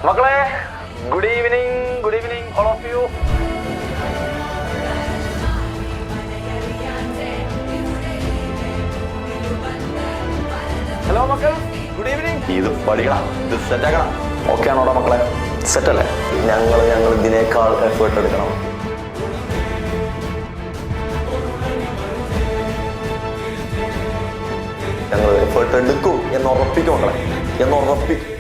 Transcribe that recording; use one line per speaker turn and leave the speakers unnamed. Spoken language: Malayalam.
മക്കളെ good evening all of you. Hello മക്കൾ, ഗുഡ് ഈവനിങ്. ഇത് പഠിക്കണം, ഇത് സെറ്റ് ആക്കണം. ഓക്കെ ആണോടാ മക്കളെ? സെറ്റ് അല്ലേ? ഞങ്ങൾ ഇതിനേക്കാൾ എഫേർട്ട് എടുക്കണം. ഞങ്ങൾ എഫേർട്ട് എടുക്കും എന്ന് ഉറപ്പിക്കും മക്കളെ, എന്ന് ഉറപ്പിക്കും.